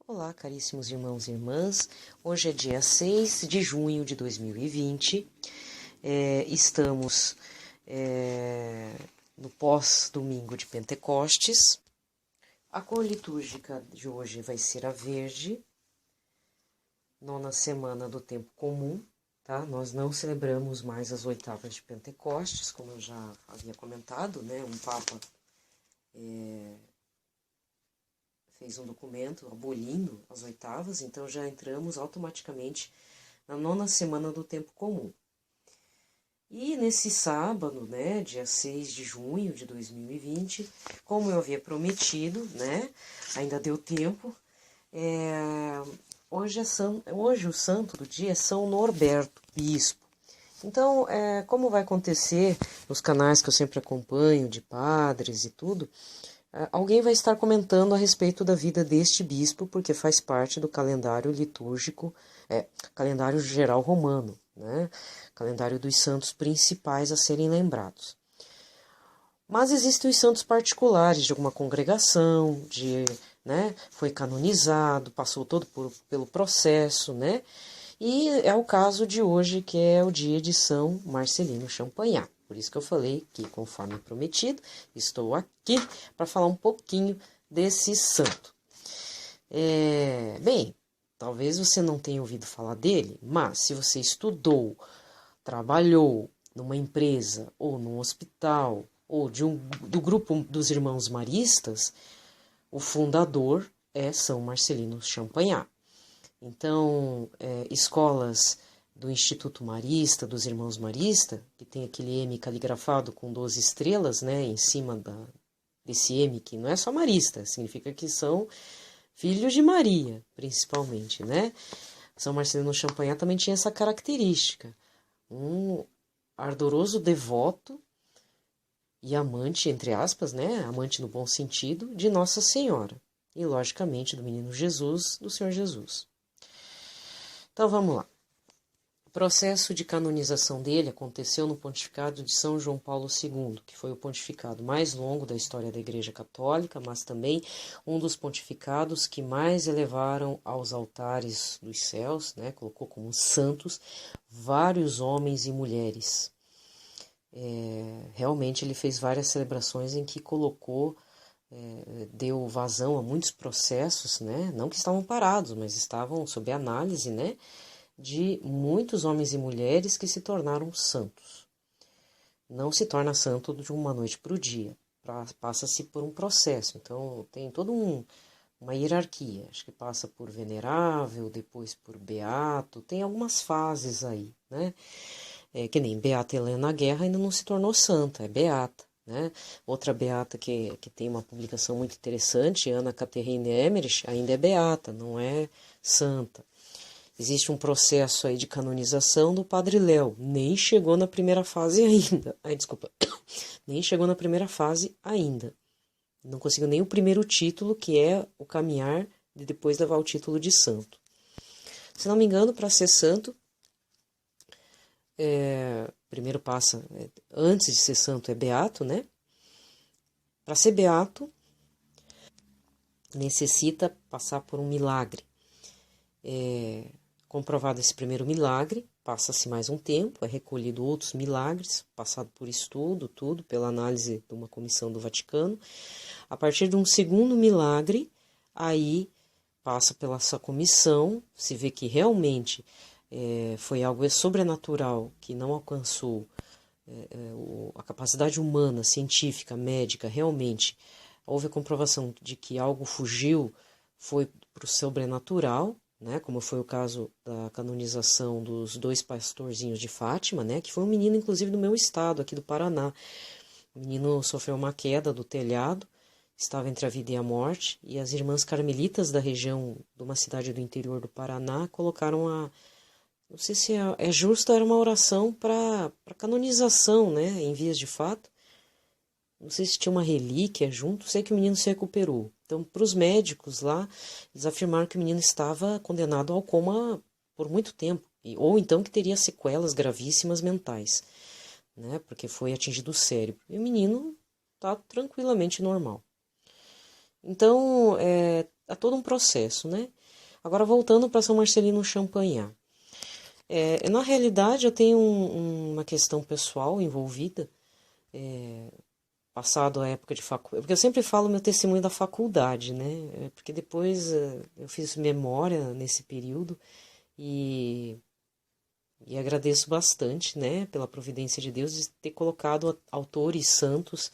Olá, caríssimos irmãos e irmãs. Hoje é dia 6 de junho de 2020. Estamos no pós-domingo de Pentecostes. A cor litúrgica de hoje vai ser a verde, nona semana do tempo comum, tá? Nós não celebramos mais as oitavas de Pentecostes, como eu já havia comentado, né? Um Papa fez um documento abolindo as oitavas, então já entramos automaticamente na nona semana do tempo comum. E nesse sábado, né, dia 6 de junho de 2020, como eu havia prometido, né, ainda deu tempo, hoje o santo do dia é São Norberto, bispo. Então, como vai acontecer nos canais que eu sempre acompanho, de padres e tudo, alguém vai estar comentando a respeito da vida deste bispo, porque faz parte do calendário litúrgico, calendário geral romano, né? Calendário dos santos principais a serem lembrados. Mas existem os santos particulares de alguma congregação, foi canonizado, passou todo pelo processo, né? E é o caso de hoje, que é o dia de São Marcelino Champagnat. Por isso que eu falei que, conforme prometido, estou aqui para falar um pouquinho desse santo. Bem, talvez você não tenha ouvido falar dele, mas se você estudou, trabalhou numa empresa ou num hospital ou do grupo dos irmãos maristas, o fundador é São Marcelino Champagnat. Então, escolas do Instituto Marista, dos Irmãos Marista, que tem aquele M caligrafado com 12 estrelas, né, em cima desse M, que não é só Marista, significa que são filhos de Maria, principalmente, né? São Marcelino Champagnat também tinha essa característica, um ardoroso devoto e amante, entre aspas, né, amante no bom sentido, de Nossa Senhora, e logicamente do menino Jesus, do Senhor Jesus. Então vamos lá. O processo de canonização dele aconteceu no pontificado de São João Paulo II, que foi o pontificado mais longo da história da Igreja Católica, mas também um dos pontificados que mais elevaram aos altares dos céus, né, colocou como santos vários homens e mulheres. Realmente ele fez várias celebrações em que colocou, deu vazão a muitos processos, né, não que estavam parados, mas estavam sob análise, né, de muitos homens e mulheres que se tornaram santos. Não se torna santo de uma noite para o dia, passa-se por um processo. Então tem toda uma hierarquia, acho que passa por venerável, depois por beato, tem algumas fases aí, né? Que nem Beata Helena Guerra ainda não se tornou santa, é beata, né? Outra beata que tem uma publicação muito interessante, Ana Catherine Emmerich, ainda é beata, não é santa. Existe um processo aí de canonização do Padre Léo, nem chegou na primeira fase ainda. Nem chegou na primeira fase ainda. Não conseguiu nem o primeiro título, que é o caminhar de depois levar o título de santo. Se não me engano, para ser santo, primeiro passa, antes de ser santo é beato, né? Para ser beato, necessita passar por um milagre. Comprovado esse primeiro milagre, passa-se mais um tempo, é recolhido outros milagres, passado por estudo, tudo, pela análise de uma comissão do Vaticano. A partir de um segundo milagre, aí passa pela essa comissão, se vê que realmente foi algo sobrenatural, que não alcançou a capacidade humana, científica, médica, realmente houve a comprovação de que algo fugiu, foi para o sobrenatural, né, como foi o caso da canonização dos 2 pastorzinhos de Fátima, né, que foi um menino, inclusive, do meu estado, aqui do Paraná. O menino sofreu uma queda do telhado, estava entre a vida e a morte, e as irmãs carmelitas da região de uma cidade do interior do Paraná colocaram não sei se é justo, era uma oração para canonização, né, em vias de fato. Não sei se tinha uma relíquia junto, sei que o menino se recuperou. Então, para os médicos lá, eles afirmaram que o menino estava condenado ao coma por muito tempo, ou então que teria sequelas gravíssimas mentais, né, porque foi atingido o cérebro. E o menino está tranquilamente normal. Então, há todo um processo, né? Agora, voltando para São Marcelino Champagnat. Na realidade, eu tenho uma questão pessoal envolvida, passado a época de faculdade, porque eu sempre falo meu testemunho da faculdade, né? Porque depois eu fiz memória nesse período e agradeço bastante, né, pela providência de Deus de ter colocado autores santos,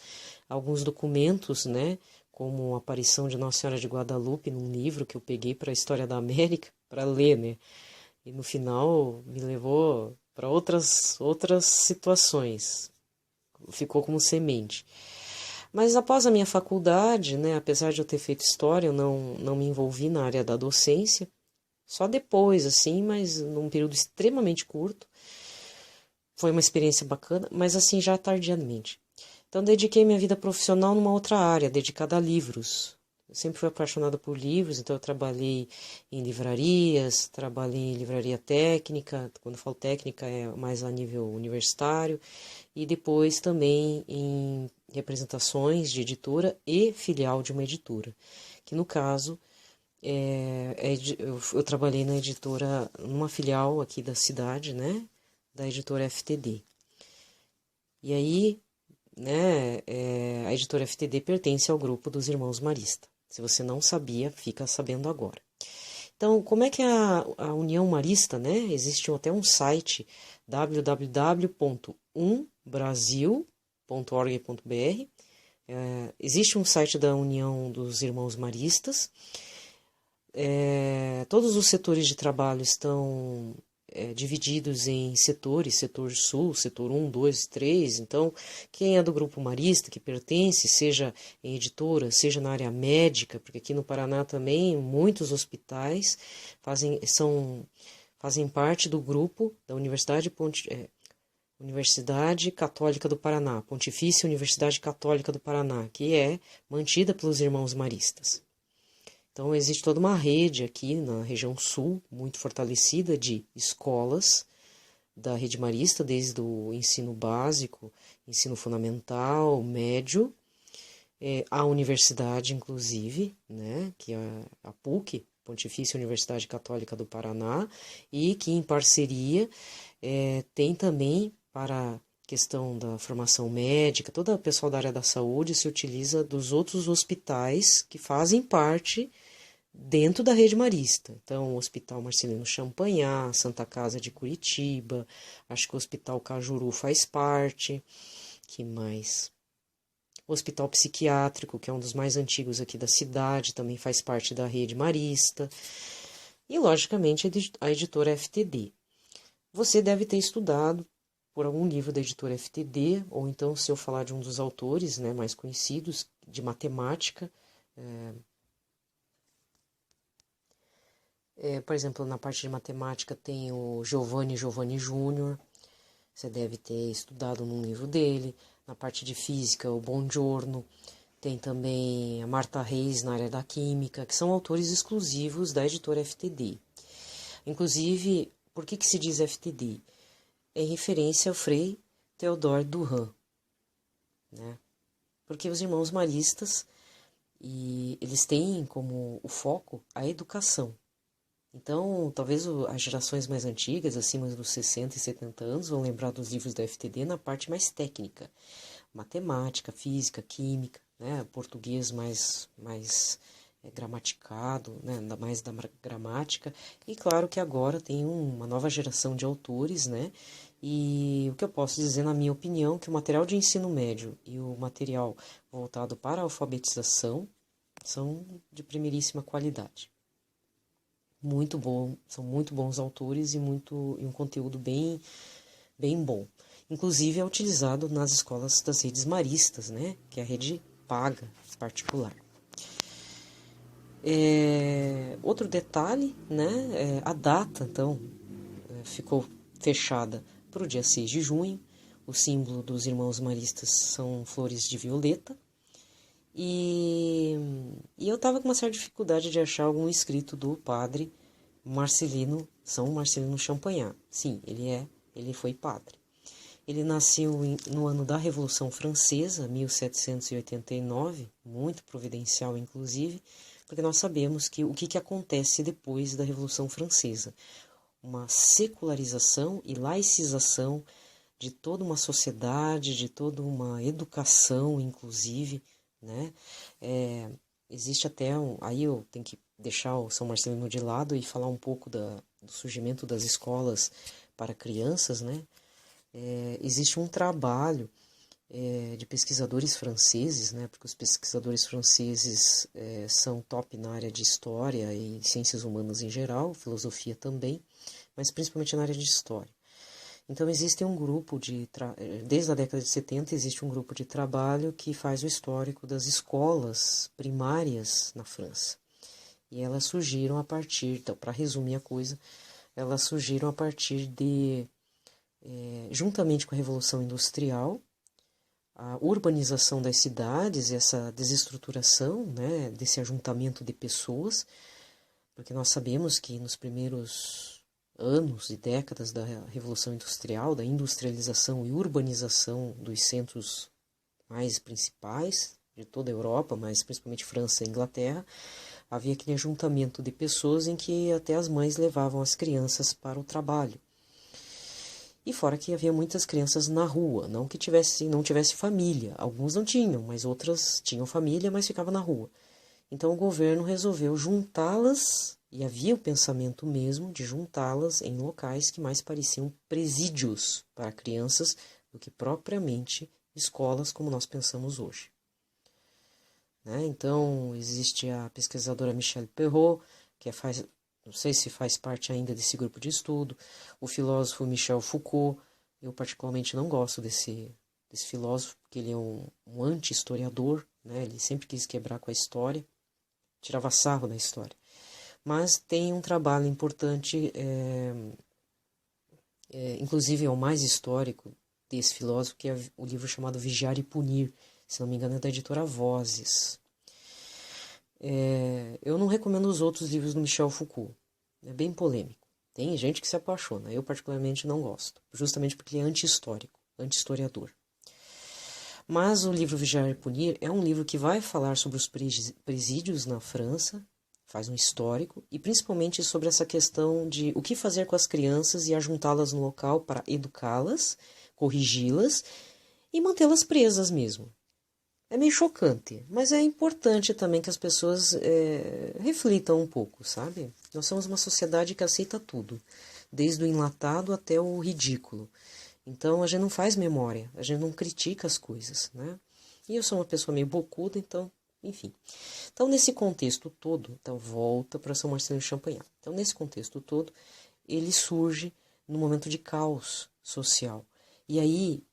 alguns documentos, né, como a aparição de Nossa Senhora de Guadalupe num livro que eu peguei para a História da América para ler, né? E no final me levou para outras situações. Ficou como semente. Mas após a minha faculdade, né, apesar de eu ter feito história, eu não me envolvi na área da docência. Só depois, assim, mas num período extremamente curto. Foi uma experiência bacana, mas assim, já tardiamente. Então, dediquei minha vida profissional numa outra área, dedicada a livros. Eu sempre fui apaixonada por livros, então eu trabalhei em livrarias, trabalhei em livraria técnica, quando eu falo técnica é mais a nível universitário, e depois também em representações de editora e filial de uma editora, que no caso eu trabalhei na editora, numa filial aqui da cidade, né, da editora FTD. E aí, né, a editora FTD pertence ao grupo dos Irmãos Marista. Se você não sabia, fica sabendo agora. Então, como é que é a União Marista, né? Existe até um site www.umbrasil.org.br. Existe um site da União dos Irmãos Maristas. Todos os setores de trabalho estão divididos em setores, setor sul, setor 1, 2, 3. Então, quem é do grupo marista, que pertence, seja em editora, seja na área médica, porque aqui no Paraná também muitos hospitais fazem parte do grupo da Universidade Católica do Paraná, Pontifícia Universidade Católica do Paraná, que é mantida pelos Irmãos Maristas. Então, existe toda uma rede aqui na região sul, muito fortalecida, de escolas da rede marista, desde o ensino básico, ensino fundamental, médio, a universidade, inclusive, né, que é a PUC, Pontifícia Universidade Católica do Paraná, e que, em parceria, tem também, para a questão da formação médica, todo o pessoal da área da saúde se utiliza dos outros hospitais que fazem parte dentro da rede marista. Então, o Hospital Marcelino Champagnat, Santa Casa de Curitiba, acho que o Hospital Cajuru faz parte. Que mais? O Hospital Psiquiátrico, que é um dos mais antigos aqui da cidade, também faz parte da rede marista. E, logicamente, a editora FTD. Você deve ter estudado por algum livro da editora FTD, ou então, se eu falar de um dos autores, né, mais conhecidos, de matemática, por exemplo, na parte de matemática tem o Giovanni Júnior, você deve ter estudado num livro dele. Na parte de física, o Bongiorno, tem também a Marta Reis na área da química, que são autores exclusivos da editora FTD. Inclusive, por que se diz FTD? É em referência ao Frei Theodore Duhan, né? Porque os irmãos maristas, eles têm como o foco a educação. Então, talvez as gerações mais antigas, acima dos 60 e 70 anos, vão lembrar dos livros da FTD na parte mais técnica. Matemática, física, química, né? Português mais gramaticado, né? Ainda mais da gramática. E claro que agora tem uma nova geração de autores, né? E o que eu posso dizer, na minha opinião, que o material de ensino médio e o material voltado para a alfabetização são de primeiríssima qualidade. Muito bom, são muito bons autores e um conteúdo bem bom. Inclusive é utilizado nas escolas das redes maristas, né, que é a rede paga particular. Outro detalhe, né, a data, então, ficou fechada para o dia 6 de junho. O símbolo dos irmãos maristas são flores de violeta. E eu estava com uma certa dificuldade de achar algum escrito do padre São Marcelino Champagnat. Sim, ele foi padre. Ele nasceu no ano da Revolução Francesa, 1789, muito providencial inclusive, porque nós sabemos que o que acontece depois da Revolução Francesa? Uma secularização e laicização de toda uma sociedade, de toda uma educação, inclusive, né? Existe até aí eu tenho que deixar o São Marcelino de lado e falar um pouco do surgimento das escolas para crianças, né? Existe um trabalho de pesquisadores franceses, né? Porque os pesquisadores franceses são top na área de história e ciências humanas em geral, filosofia também, mas principalmente na área de história. Então existe um grupo desde a década de 70 existe um grupo de trabalho que faz o histórico das escolas primárias na França. E elas surgiram a partir, então, para resumir a coisa, elas surgiram a partir de, juntamente com a Revolução Industrial, a urbanização das cidades, essa desestruturação, né, desse ajuntamento de pessoas, porque nós sabemos que nos primeiros anos e décadas da Revolução Industrial, da industrialização e urbanização dos centros mais principais de toda a Europa, mas principalmente França e Inglaterra, havia aquele ajuntamento de pessoas em que até as mães levavam as crianças para o trabalho. E fora que havia muitas crianças na rua, não que não tivesse família. Alguns não tinham, mas outras tinham família, mas ficavam na rua. Então o governo resolveu juntá-las, e havia o pensamento mesmo de juntá-las em locais que mais pareciam presídios para crianças do que propriamente escolas como nós pensamos hoje. Né? Então existe a pesquisadora Michelle Perrault, que não sei se faz parte ainda desse grupo de estudo, o filósofo Michel Foucault. Eu particularmente não gosto desse filósofo, porque ele é um anti-historiador, né? Ele sempre quis quebrar com a história, tirava sarro da história. Mas tem um trabalho importante, inclusive é o mais histórico desse filósofo, que é o livro chamado Vigiar e Punir, se não me engano é da editora Vozes. Eu não recomendo os outros livros do Michel Foucault, é bem polêmico. Tem gente que se apaixona, eu particularmente não gosto, justamente porque ele é anti-histórico, anti-historiador. Mas o livro Vigiar e Punir é um livro que vai falar sobre os presídios na França, faz um histórico, e principalmente sobre essa questão de o que fazer com as crianças e ajuntá-las no local para educá-las, corrigi-las e mantê-las presas mesmo. É meio chocante, mas é importante também que as pessoas reflitam um pouco, sabe? Nós somos uma sociedade que aceita tudo, desde o enlatado até o ridículo. Então a gente não faz memória, a gente não critica as coisas, né? E eu sou uma pessoa meio bocuda, então, enfim. Então nesse contexto todo, então volta para São Marcelino de Champagnat. Então nesse contexto todo, ele surge num momento de caos social. E aí,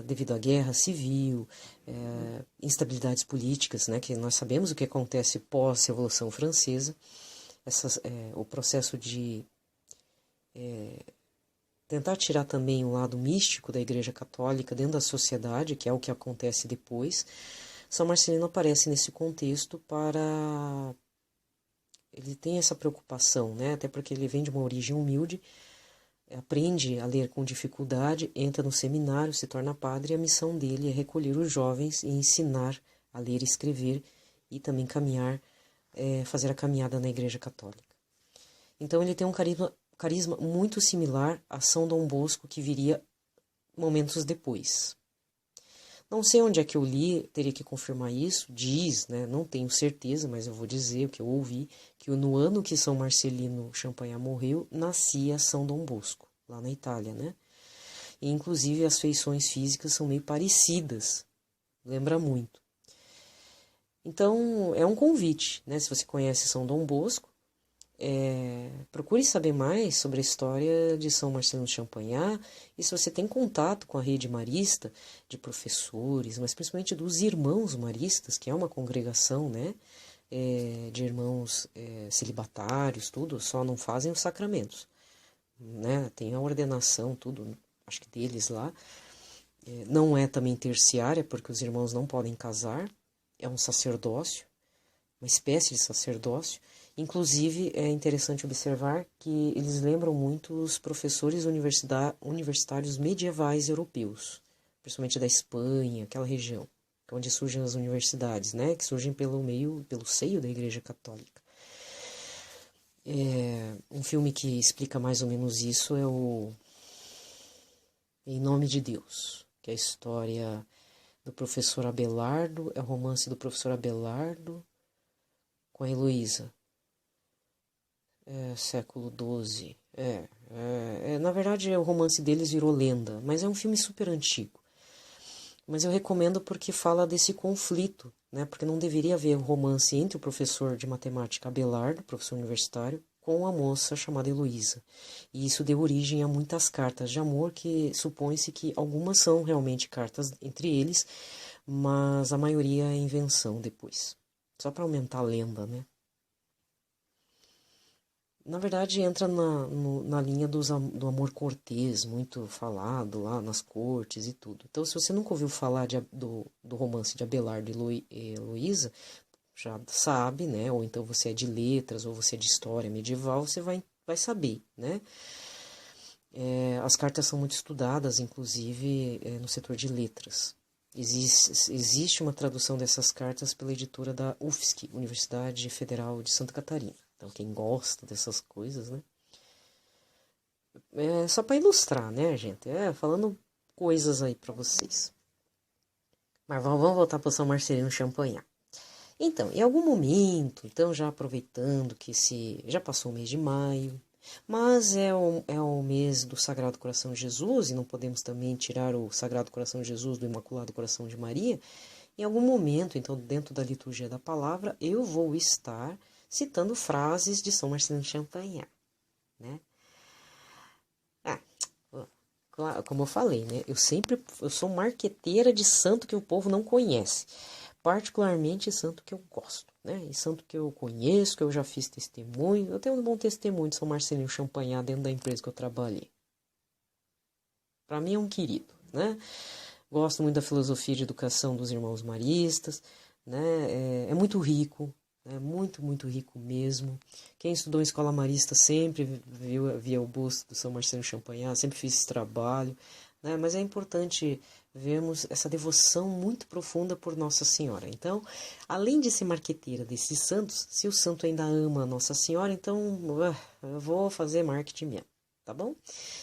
devido à guerra civil, instabilidades políticas, né, que nós sabemos o que acontece pós-Revolução Francesa, o processo de tentar tirar também o lado místico da Igreja Católica dentro da sociedade, que é o que acontece depois, São Marcelino aparece nesse contexto para... Ele tem essa preocupação, né, até porque ele vem de uma origem humilde, aprende a ler com dificuldade, entra no seminário, se torna padre, e a missão dele é recolher os jovens e ensinar a ler e escrever e também fazer a caminhada na Igreja Católica. Então ele tem um carisma muito similar a São Dom Bosco, que viria momentos depois. Não sei onde é que eu li, teria que confirmar isso, diz, né, não tenho certeza, mas eu vou dizer o que eu ouvi, que no ano que São Marcelino Champagnat morreu, nascia São Dom Bosco, lá na Itália, né? E inclusive as feições físicas são meio parecidas, lembra muito. Então é um convite, né, se você conhece São Dom Bosco, procure saber mais sobre a história de São Marcelino de Champagnat, e se você tem contato com a rede marista de professores, mas principalmente dos irmãos maristas, que é uma congregação, né, de irmãos celibatários, tudo, só não fazem os sacramentos, né, tem a ordenação, tudo, acho que deles lá, não é também terciária, porque os irmãos não podem casar, é um sacerdócio, uma espécie de sacerdócio. Inclusive, é interessante observar que eles lembram muito os professores universitários medievais europeus, principalmente da Espanha, aquela região. onde surgem as universidades, né? Que surgem pelo seio da Igreja Católica. Um filme que explica mais ou menos isso é o Em Nome de Deus, que é a história do professor Abelardo, é o romance do professor Abelardo com a Heloísa, século XII. Na verdade, o romance deles virou lenda, mas é um filme super antigo. Mas eu recomendo porque fala desse conflito, né? Porque não deveria haver um romance entre o professor de matemática Abelardo, professor universitário, com a moça chamada Heloísa. E isso deu origem a muitas cartas de amor que supõe-se que algumas são realmente cartas entre eles, mas a maioria é invenção depois. Só para aumentar a lenda, né? Na verdade, entra na linha do amor cortês, muito falado lá nas cortes e tudo. Então, se você nunca ouviu falar do romance de Abelardo e Heloísa, já sabe, né? Ou então você é de letras, ou você é de história medieval, você vai saber, né? As cartas são muito estudadas, inclusive no setor de letras. Existe uma tradução dessas cartas pela editora da UFSC, Universidade Federal de Santa Catarina. Então, quem gosta dessas coisas, né? É só para ilustrar, né, gente? Falando coisas aí para vocês. Mas vamos voltar para São Marcelino Champagnat. Então, em algum momento, então já aproveitando que já passou o mês de maio, mas é o mês do Sagrado Coração de Jesus, e não podemos também tirar o Sagrado Coração de Jesus do Imaculado Coração de Maria, em algum momento, então, dentro da liturgia da palavra, eu vou estar citando frases de São Marcelino de Champagnat, né? Como eu falei, né? Eu sou marqueteira de santo que o povo não conhece, particularmente santo que eu gosto, né? E santo que eu conheço, que eu já fiz testemunho. Eu tenho um bom testemunho de São Marcelino de Champagnat dentro da empresa que eu trabalhei. Para mim é um querido, né? Gosto muito da filosofia de educação dos irmãos maristas, né? É muito rico, né? Muito, muito rico mesmo. Quem estudou em escola marista sempre via o busto do São Marcelino Champagnat, sempre fiz esse trabalho, né? Mas é importante vermos essa devoção muito profunda por Nossa Senhora. Então, além de ser marqueteira desses santos, se o santo ainda ama Nossa Senhora, então eu vou fazer marketing mesmo. Tá bom?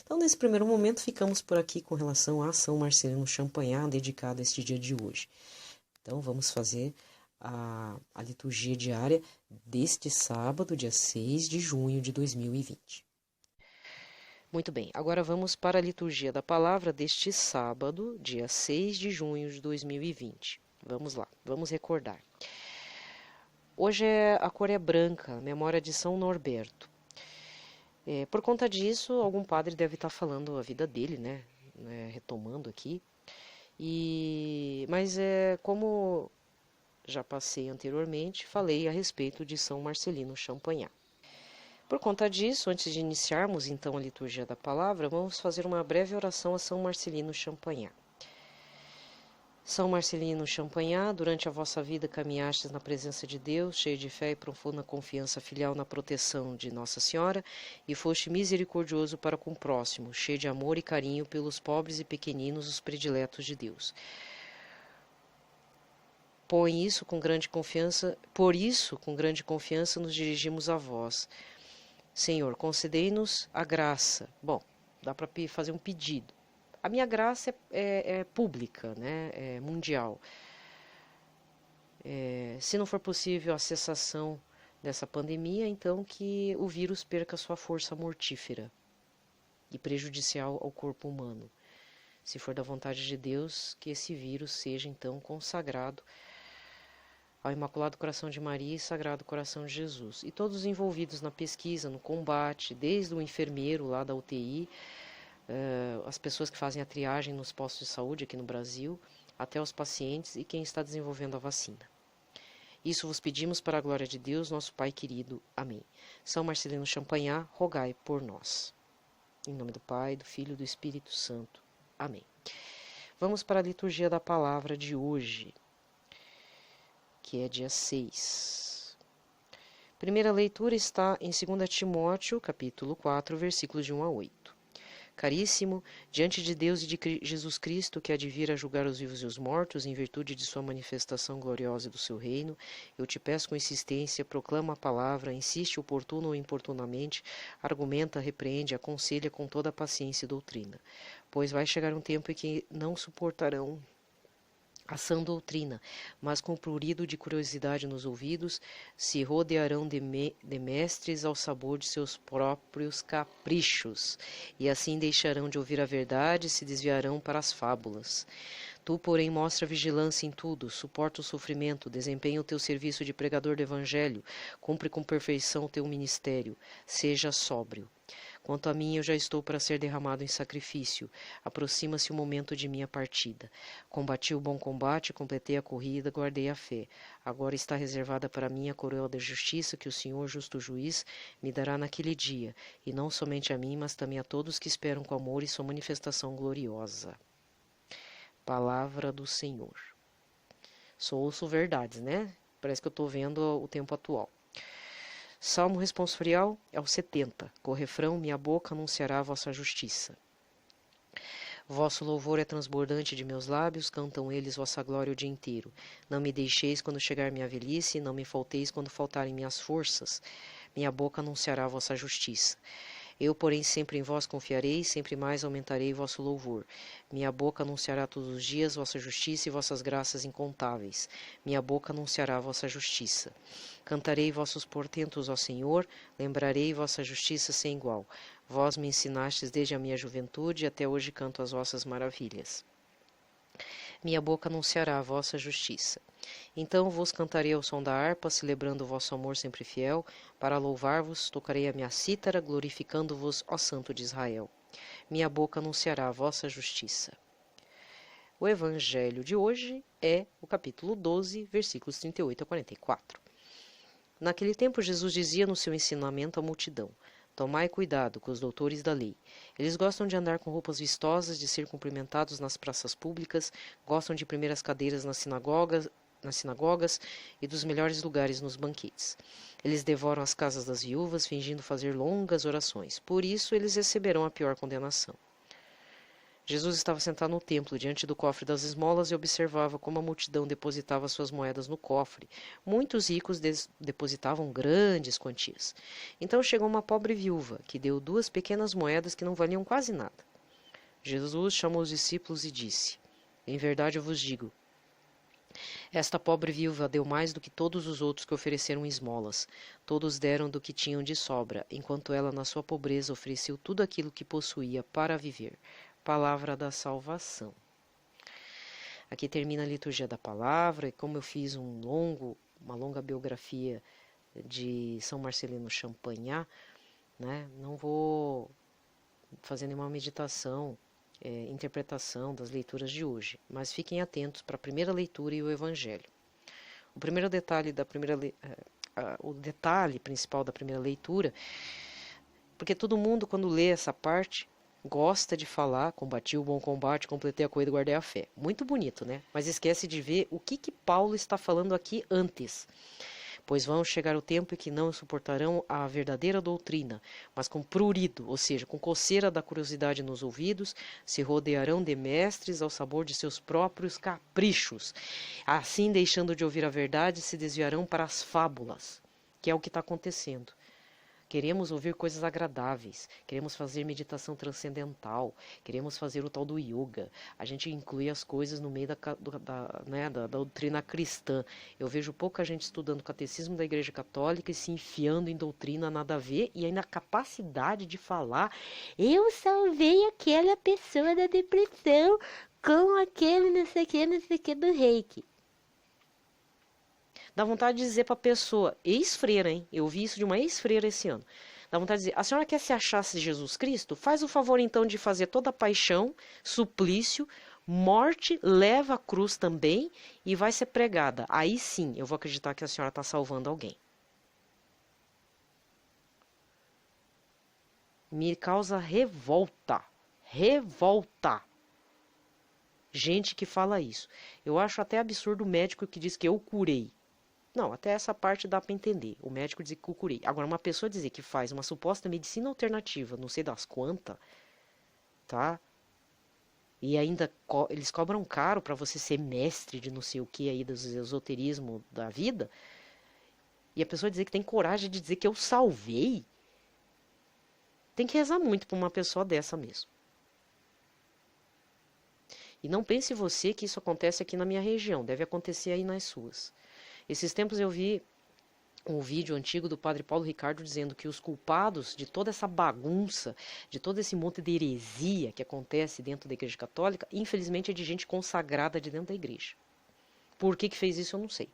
Então, nesse primeiro momento, ficamos por aqui com relação a São Marcelino Champagnat, dedicado a este dia de hoje. Então, vamos fazer a liturgia diária deste sábado, dia 6 de junho de 2020. Muito bem, agora vamos para a liturgia da palavra deste sábado, dia 6 de junho de 2020. Vamos lá, vamos recordar. Hoje a cor é branca, memória de São Norberto. Por conta disso, algum padre deve estar falando a vida dele, né? Retomando aqui. Mas como já passei anteriormente, falei a respeito de São Marcelino Champagnat. Por conta disso, antes de iniciarmos então a liturgia da palavra, vamos fazer uma breve oração a São Marcelino Champagnat. São Marcelino Champagnat, durante a vossa vida caminhastes na presença de Deus, cheio de fé e profunda confiança filial na proteção de Nossa Senhora, e foste misericordioso para com o próximo, cheio de amor e carinho pelos pobres e pequeninos, os prediletos de Deus. Por isso, com grande confiança, nos dirigimos a vós. Senhor, concedei-nos a graça. Bom, dá para fazer um pedido. A minha graça é pública, né? É mundial. Se não for possível a cessação dessa pandemia, então que o vírus perca sua força mortífera e prejudicial ao corpo humano. Se for da vontade de Deus, que esse vírus seja então consagrado ao Imaculado Coração de Maria e Sagrado Coração de Jesus. E todos os envolvidos na pesquisa, no combate, desde o enfermeiro lá da UTI, as pessoas que fazem a triagem nos postos de saúde aqui no Brasil, até os pacientes e quem está desenvolvendo a vacina. Isso vos pedimos para a glória de Deus, nosso Pai querido. Amém. São Marcelino Champagnat, rogai por nós. Em nome do Pai, do Filho e do Espírito Santo. Amém. Vamos para a liturgia da palavra de hoje, que é dia 6. Primeira leitura está em 2 Timóteo, capítulo 4, versículos de 1 a 8. Caríssimo, diante de Deus e de Jesus Cristo, que há de vir a julgar os vivos e os mortos, em virtude de sua manifestação gloriosa e do seu reino, eu te peço com insistência, proclama a palavra, insiste oportuno ou importunamente, argumenta, repreende, aconselha com toda a paciência e doutrina. Pois vai chegar um tempo em que não suportarão a sã doutrina, mas com prurido de curiosidade nos ouvidos, se rodearão de mestres ao sabor de seus próprios caprichos, e assim deixarão de ouvir a verdade e se desviarão para as fábulas. Tu, porém, mostra vigilância em tudo, suporta o sofrimento, desempenha o teu serviço de pregador do Evangelho, cumpre com perfeição o teu ministério, seja sóbrio. Quanto a mim, eu já estou para ser derramado em sacrifício. Aproxima-se o momento de minha partida. Combati o bom combate, completei a corrida, guardei a fé. Agora está reservada para mim a coroa da justiça que o Senhor, justo juiz, me dará naquele dia, e não somente a mim, mas também a todos que esperam com amor e sua manifestação gloriosa. Palavra do Senhor. Só ouço verdades, né? Parece que eu estou vendo o tempo atual. Salmo responsorial é o 70. Com o refrão, minha boca anunciará a vossa justiça. Vosso louvor é transbordante de meus lábios, cantam eles vossa glória o dia inteiro. Não me deixeis quando chegar minha velhice, não me falteis quando faltarem minhas forças. Minha boca anunciará a vossa justiça. Eu, porém, sempre em vós confiarei, sempre mais aumentarei vosso louvor. Minha boca anunciará todos os dias vossa justiça e vossas graças incontáveis. Minha boca anunciará vossa justiça. Cantarei vossos portentos, ó Senhor, lembrarei vossa justiça sem igual. Vós me ensinastes desde a minha juventude e até hoje canto as vossas maravilhas. Minha boca anunciará a vossa justiça. Então vos cantarei ao som da harpa, celebrando o vosso amor sempre fiel. Para louvar-vos, tocarei a minha cítara, glorificando-vos, ó Santo de Israel. Minha boca anunciará a vossa justiça. O evangelho de hoje é o capítulo 12, versículos 38 a 44. Naquele tempo, Jesus dizia no seu ensinamento à multidão: Tomai cuidado com os doutores da lei. Eles gostam de andar com roupas vistosas, de ser cumprimentados nas praças públicas, gostam de primeiras cadeiras nas sinagogas e dos melhores lugares nos banquetes. Eles devoram as casas das viúvas, fingindo fazer longas orações. Por isso, eles receberão a pior condenação. Jesus estava sentado no templo, diante do cofre das esmolas, e observava como a multidão depositava suas moedas no cofre. Muitos ricos depositavam grandes quantias. Então chegou uma pobre viúva, que deu 2 pequenas moedas que não valiam quase nada. Jesus chamou os discípulos e disse: Em verdade eu vos digo, esta pobre viúva deu mais do que todos os outros que ofereceram esmolas. Todos deram do que tinham de sobra, enquanto ela, na sua pobreza, ofereceu tudo aquilo que possuía para viver. Palavra da salvação. Aqui termina a liturgia da palavra, e como eu fiz uma longa biografia de São Marcelino Champagnat, né, não vou fazer nenhuma meditação, interpretação das leituras de hoje, mas fiquem atentos para a primeira leitura e o Evangelho. O primeiro detalhe o detalhe principal da primeira leitura, porque todo mundo, quando lê essa parte, gosta de falar: combati o bom combate, completei a corrida e guardei a fé. Muito bonito, né? Mas esquece de ver o que Paulo está falando aqui antes. Pois vão chegar o tempo em que não suportarão a verdadeira doutrina, mas com prurido, ou seja, com coceira da curiosidade nos ouvidos, se rodearão de mestres ao sabor de seus próprios caprichos. Assim, deixando de ouvir a verdade, se desviarão para as fábulas, que é o que está acontecendo. Queremos ouvir coisas agradáveis, queremos fazer meditação transcendental, queremos fazer o tal do yoga. A gente inclui as coisas no meio da doutrina cristã. Eu vejo pouca gente estudando o catecismo da Igreja Católica e se enfiando em doutrina nada a ver, e ainda a capacidade de falar: eu salvei aquela pessoa da depressão com aquele não sei o que do reiki. Dá vontade de dizer para a pessoa, ex-freira, hein? Eu vi isso de uma ex-freira esse ano. Dá vontade de dizer: a senhora quer se achasse Jesus Cristo? Faz o favor então de fazer toda a paixão, suplício, morte, leva a cruz também e vai ser pregada. Aí sim eu vou acreditar que a senhora está salvando alguém. Me causa revolta. Revolta. Gente que fala isso. Eu acho até absurdo o médico que diz que eu curei. Não, até essa parte dá para entender. O médico dizer que eu curei. Agora, uma pessoa dizer que faz uma suposta medicina alternativa, não sei das quantas, tá? E ainda eles cobram caro para você ser mestre de não sei o que aí do esoterismo da vida. E a pessoa dizer que tem coragem de dizer que eu salvei. Tem que rezar muito para uma pessoa dessa mesmo. E não pense você que isso acontece aqui na minha região, deve acontecer aí nas suas. Esses tempos eu vi um vídeo antigo do padre Paulo Ricardo dizendo que os culpados de toda essa bagunça, de todo esse monte de heresia que acontece dentro da Igreja Católica, infelizmente é de gente consagrada de dentro da igreja. Por que fez isso eu não sei.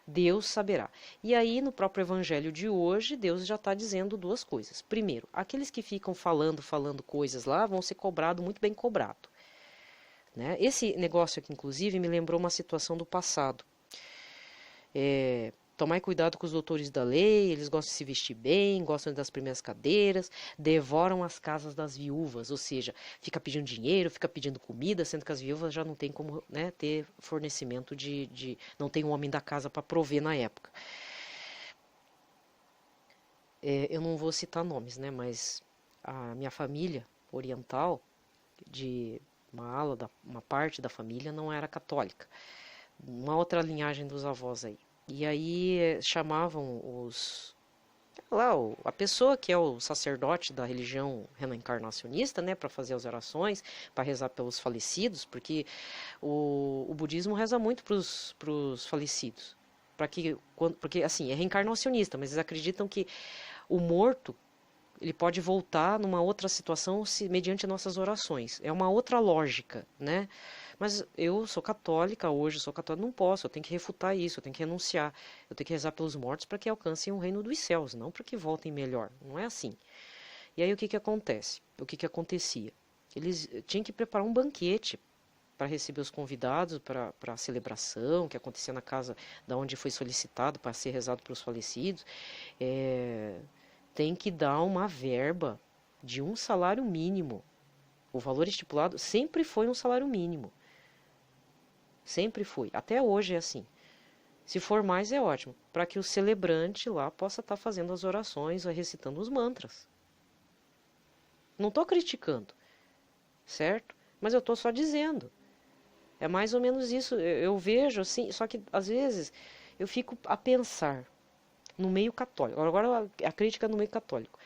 Deus saberá. E aí, no próprio evangelho de hoje, Deus já está dizendo duas coisas. Primeiro, aqueles que ficam falando coisas lá vão ser cobrados, muito bem cobrado. Né? Esse negócio aqui, inclusive, me lembrou uma situação do passado. Tomai cuidado com os doutores da lei, eles gostam de se vestir bem, gostam das primeiras cadeiras, devoram as casas das viúvas, ou seja, fica pedindo dinheiro, fica pedindo comida, sendo que as viúvas já não têm como, né, ter fornecimento não tem um homem da casa para prover na época. Eu não vou citar nomes, né, mas a minha família oriental, de uma parte da família não era católica, uma outra linhagem dos avós aí. E aí chamavam a pessoa que é o sacerdote da religião reencarnacionista, né, para fazer as orações, para rezar pelos falecidos, porque o budismo reza muito para os falecidos, porque assim é reencarnacionista, mas eles acreditam que o morto ele pode voltar numa outra situação mediante nossas orações. É uma outra lógica, né? Mas eu sou católica, hoje sou católica, não posso, eu tenho que refutar isso, eu tenho que renunciar, eu tenho que rezar pelos mortos para que alcancem o reino dos céus, não para que voltem melhor, não é assim. E aí o que acontece? O que acontecia? Eles tinham que preparar um banquete para receber os convidados para a celebração que acontecia na casa da onde foi solicitado para ser rezado pelos falecidos. Tem que dar uma verba de um salário mínimo. O valor estipulado sempre foi um salário mínimo. Sempre foi. Até hoje é assim. Se for mais é ótimo, para que o celebrante lá possa estar fazendo as orações, recitando os mantras. Não estou criticando, certo? Mas eu estou só dizendo. É mais ou menos isso. Eu vejo assim, só que às vezes eu fico a pensar no meio católico. Agora a crítica no meio católico.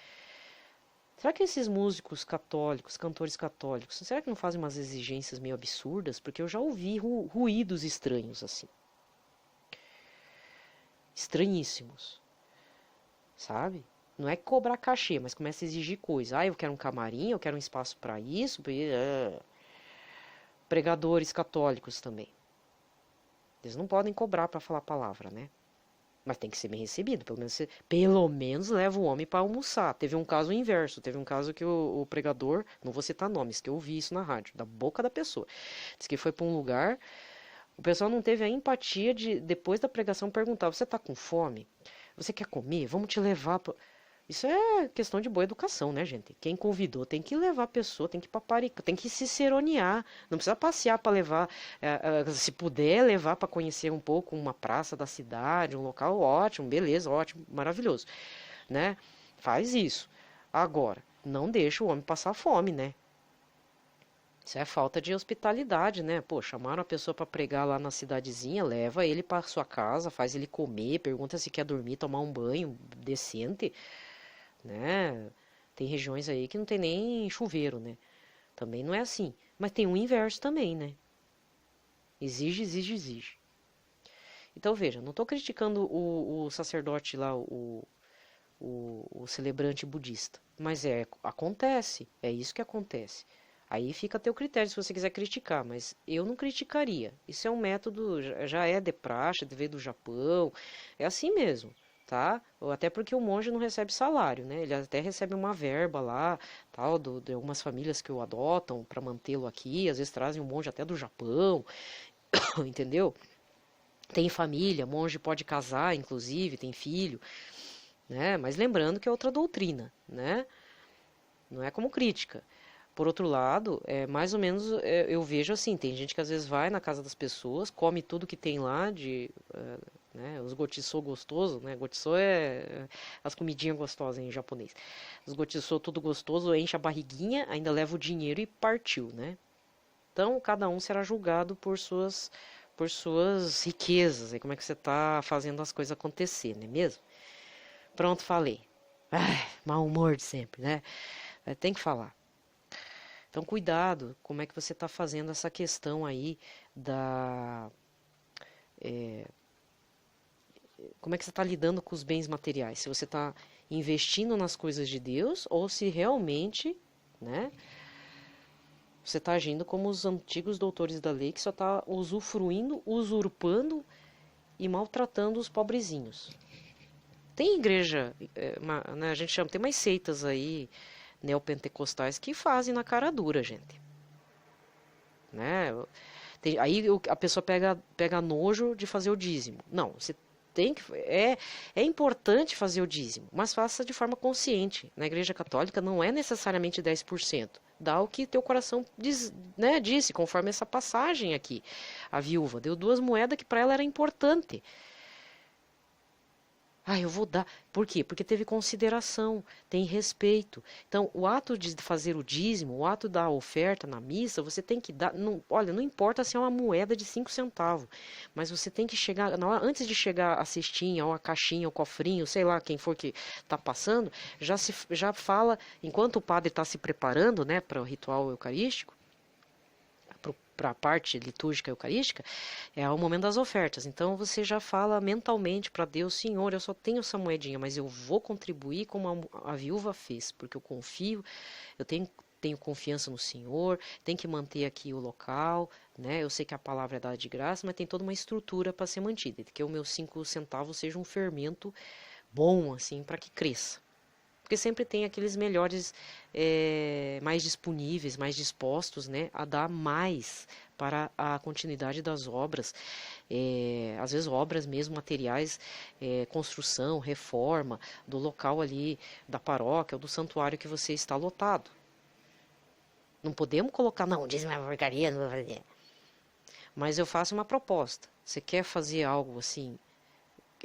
Será que esses músicos católicos, cantores católicos, será que não fazem umas exigências meio absurdas? Porque eu já ouvi ruídos estranhos assim. Estranhíssimos. Sabe? Não é cobrar cachê, mas começa a exigir coisa. Eu quero um camarim, eu quero um espaço para isso. Pregadores católicos também. Eles não podem cobrar para falar a palavra, né? Mas tem que ser bem recebido, pelo menos leva o homem para almoçar. Teve um caso inverso, teve um caso que o pregador, não vou citar nomes, que eu ouvi isso na rádio, da boca da pessoa. Diz que foi para um lugar, o pessoal não teve a empatia de, depois da pregação, perguntar, você está com fome? Você quer comer? Vamos te levar para... Isso é questão de boa educação, né, gente? Quem convidou tem que levar a pessoa, tem que paparicar, tem que ciceronear. Não precisa passear para levar, se puder levar para conhecer um pouco uma praça da cidade, um local ótimo, beleza, ótimo, maravilhoso, né? Faz isso. Agora, não deixa o homem passar fome, né? Isso é falta de hospitalidade, né? Pô, chamaram a pessoa para pregar lá na cidadezinha, leva ele para sua casa, faz ele comer, pergunta se quer dormir, tomar um banho decente, né? Tem regiões aí que não tem nem chuveiro, né? Também não é assim. Mas tem um inverso também, né? Exige, exige, exige. Então, veja, não estou criticando o sacerdote lá, o celebrante budista. Mas acontece, é isso que acontece. Aí fica a teu critério se você quiser criticar, mas eu não criticaria. Isso é um método, já é de praxe, veio do Japão, é assim mesmo. Tá? Até porque o monge não recebe salário, né? Ele até recebe uma verba lá, tal, de algumas famílias que o adotam para mantê-lo aqui, às vezes trazem um monge até do Japão, entendeu? Tem família, monge pode casar, inclusive, tem filho, né? Mas lembrando que é outra doutrina, né? Não é como crítica. Por outro lado, mais ou menos eu vejo assim, tem gente que às vezes vai na casa das pessoas, come tudo que tem lá né, os gotiçô gostoso, né? Gotiçô as comidinhas gostosas em japonês. Os gotiçô tudo gostoso, enche a barriguinha, ainda leva o dinheiro e partiu, né? Então, cada um será julgado por suas riquezas, e como é que você está fazendo as coisas acontecer, não é mesmo? Pronto, falei. Ai, mau humor de sempre, né? Tem que falar. Então, cuidado, como é que você está fazendo essa questão aí da. Como é que você está lidando com os bens materiais? Se você está investindo nas coisas de Deus ou se realmente, né, você está agindo como os antigos doutores da lei que só está usufruindo, usurpando e maltratando os pobrezinhos. Tem igreja, né, a gente chama, tem umas seitas aí neopentecostais que fazem na cara dura, gente. Né? Aí a pessoa pega nojo de fazer o dízimo. Não, você tem que. É importante fazer o dízimo, mas faça de forma consciente. Na Igreja Católica não é necessariamente 10%. Dá o que teu coração disse, conforme essa passagem aqui. A viúva deu 2 moedas que para ela era importante. Ah, eu vou dar. Por quê? Porque teve consideração, tem respeito. Então, o ato de fazer o dízimo, o ato da oferta na missa, você tem que dar. Não, olha, não importa se é uma moeda de 5 centavos, mas você tem que chegar, antes de chegar a cestinha, ou a caixinha, ou cofrinho, sei lá, quem for que está passando, já fala, enquanto o padre está se preparando, né, para o ritual eucarístico, para a parte litúrgica eucarística, é o momento das ofertas. Então você já fala mentalmente para Deus: Senhor, eu só tenho essa moedinha, mas eu vou contribuir como a viúva fez, porque eu confio, eu tenho confiança no Senhor, tem que manter aqui o local, né? Eu sei que a palavra é dada de graça, mas tem toda uma estrutura para ser mantida, que os meus 5 centavos seja um fermento bom, assim, para que cresça. Porque sempre tem aqueles melhores, mais disponíveis, mais dispostos, né, a dar mais para a continuidade das obras. Às vezes obras mesmo materiais, construção, reforma do local ali da paróquia ou do santuário que você está lotado. Não podemos colocar, não, diz uma porcaria, não vou fazer. Mas eu faço uma proposta. Você quer fazer algo assim,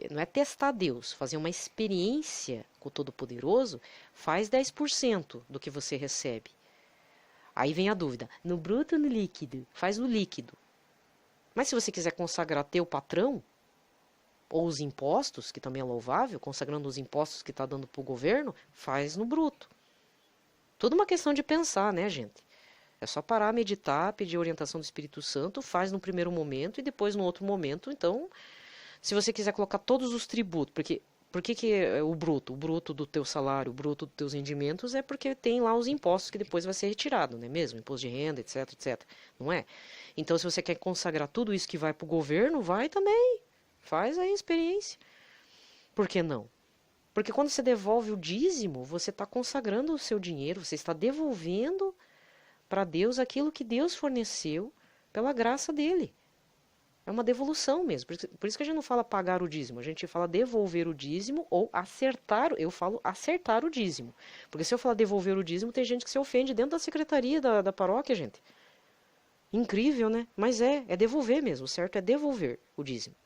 não é testar Deus, fazer uma experiência com o Todo-Poderoso, faz 10% do que você recebe. Aí vem a dúvida, no bruto ou no líquido? Faz no líquido. Mas se você quiser consagrar teu patrão, ou os impostos, que também é louvável, consagrando os impostos que está dando para o governo, faz no bruto. Tudo uma questão de pensar, né, gente? É só parar, meditar, pedir orientação do Espírito Santo, faz no primeiro momento e depois no outro momento, então... Se você quiser colocar todos os tributos, por que é o bruto do teu salário, o bruto dos teus rendimentos, é porque tem lá os impostos que depois vai ser retirado, não é mesmo? Imposto de renda, etc, etc. Não é? Então, se você quer consagrar tudo isso que vai para o governo, vai também. Faz aí a experiência. Por que não? Porque quando você devolve o dízimo, você está consagrando o seu dinheiro, você está devolvendo para Deus aquilo que Deus forneceu pela graça dele. É uma devolução mesmo. Por isso que a gente não fala pagar o dízimo, a gente fala devolver o dízimo ou acertar. Eu falo acertar o dízimo. Porque se eu falar devolver o dízimo, tem gente que se ofende dentro da secretaria da paróquia, gente. Incrível, né? Mas é devolver mesmo. O certo é devolver o dízimo.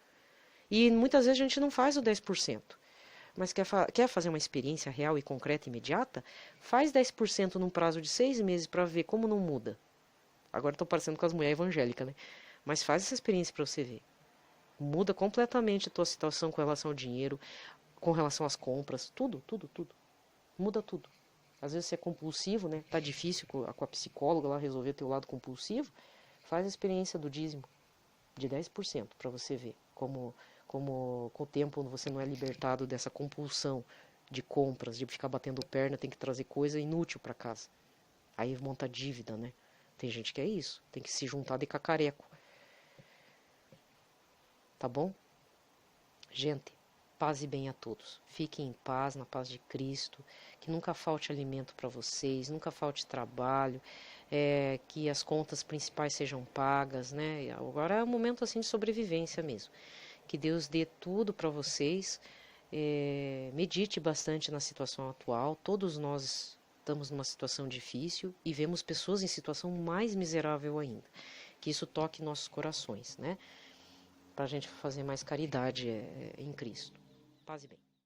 E muitas vezes a gente não faz o 10%. Mas quer fazer uma experiência real e concreta e imediata? Faz 10% num prazo de 6 meses para ver como não muda. Agora estou parecendo com as mulheres evangélicas, né? Mas faz essa experiência para você ver. Muda completamente a tua situação com relação ao dinheiro, com relação às compras, tudo, tudo, tudo. Muda tudo. Às vezes você é compulsivo, né? Tá difícil com a psicóloga lá resolver teu lado compulsivo. Faz a experiência do dízimo de 10% para você ver como com o tempo você não é libertado dessa compulsão de compras, de ficar batendo perna, tem que trazer coisa inútil para casa. Aí monta dívida, né? Tem gente que é isso, tem que se juntar de cacareco. Tá bom? Gente, paz e bem a todos. Fiquem em paz, na paz de Cristo. Que nunca falte alimento para vocês, nunca falte trabalho, que as contas principais sejam pagas, né? Agora é um momento assim de sobrevivência mesmo. Que Deus dê tudo para vocês. Medite bastante na situação atual. Todos nós estamos numa situação difícil e vemos pessoas em situação mais miserável ainda. Que isso toque nossos corações, né? Para a gente fazer mais caridade em Cristo. Paz e bem.